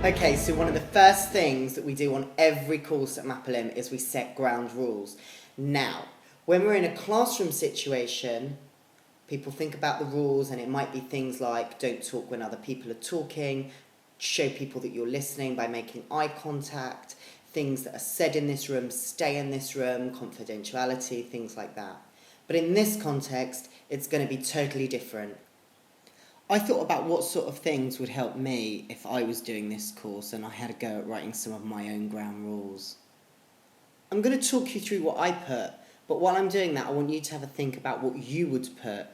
Okay, so one of the first things that we do on every course at Mapalim is we set ground rules. Now, when we're in a classroom situation, people think about the rules, and it might be things like don't talk when other people are talking, show people that you're listening by making eye contact, things that are said in this room, stay in this room, confidentiality, things like that. But in this context, it's going to be totally different. I thought about what sort of things would help me if I was doing this course and I had a go at writing some of my own ground rules. I'm going to talk you through what I put, but while I'm doing that, I want you to have a think about what you would put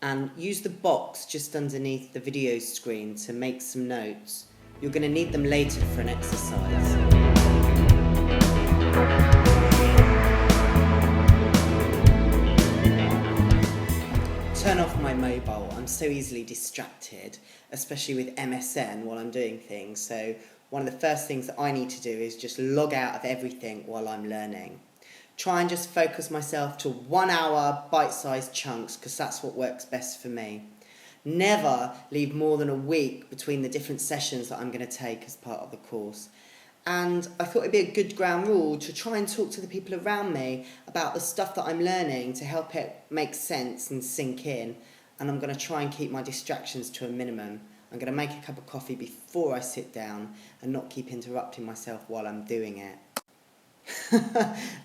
and use the box just underneath the video screen to make some notes. You're going to need them later for an exercise. Turn off my mobile. I'm so easily distracted, especially with MSN while I'm doing things. So one of the first things that I need to do is just log out of everything while I'm learning. Try and just focus myself to 1 hour bite-sized chunks, because that's what works best for me. Never leave more than a week between the different sessions that I'm going to take as part of the course. And I thought it'd be a good ground rule to try and talk to the people around me about the stuff that I'm learning to help it make sense and sink in. And I'm going to try and keep my distractions to a minimum. I'm going to make a cup of coffee before I sit down and not keep interrupting myself while I'm doing it.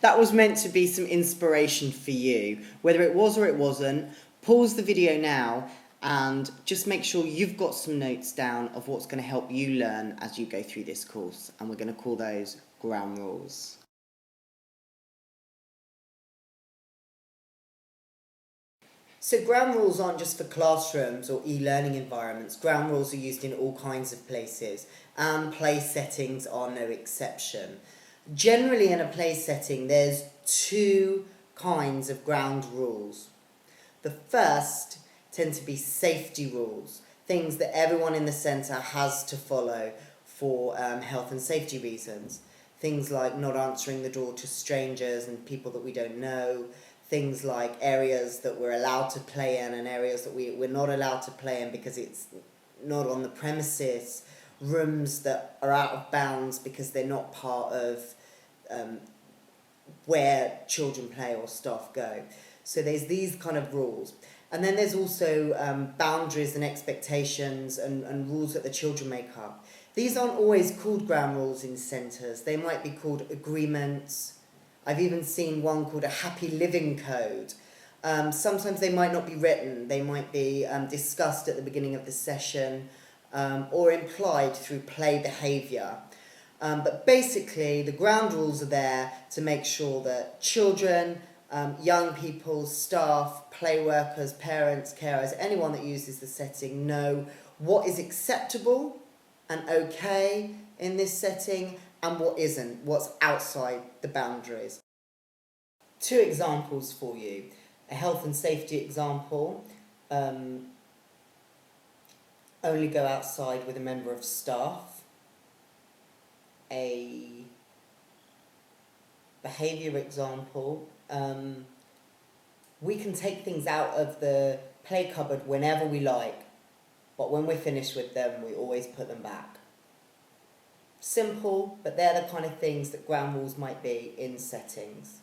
That was meant to be some inspiration for you. Whether it was or it wasn't, pause the video now and just make sure you've got some notes down of what's going to help you learn as you go through this course, and we're going to call those ground rules. So ground rules aren't just for classrooms or e-learning environments. Ground rules are used in all kinds of places, and play settings are no exception. Generally in a play setting, there's two kinds of ground rules. The first tend to be safety rules, things that everyone in the centre has to follow for health and safety reasons. Things like not answering the door to strangers and people that we don't know, things like areas that we're allowed to play in and areas that we're not allowed to play in because it's not on the premises, rooms that are out of bounds because they're not part of where children play or staff go. So there's these kind of rules. And then there's also boundaries and expectations and rules that the children make up. These aren't always called ground rules in centres. They might be called agreements. I've even seen one called a happy living code. Sometimes they might not be written. They might be discussed at the beginning of the session or implied through play behaviour. But basically, the ground rules are there to make sure that children, young people, staff, play workers, parents, carers, anyone that uses the setting know what is acceptable and okay in this setting and what isn't, what's outside the boundaries. Two examples for you. A health and safety example, only go outside with a member of staff. A behaviour example, we can take things out of the play cupboard whenever we like, but when we're finished with them, we always put them back. Simple, but they're the kind of things that ground rules might be in settings.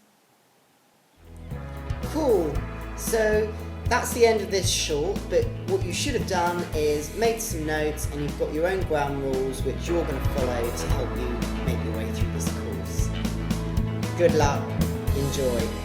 Cool, so that's the end of this short, but what you should have done is made some notes and you've got your own ground rules which you're going to follow to help you make your way through this course. Good luck, enjoy.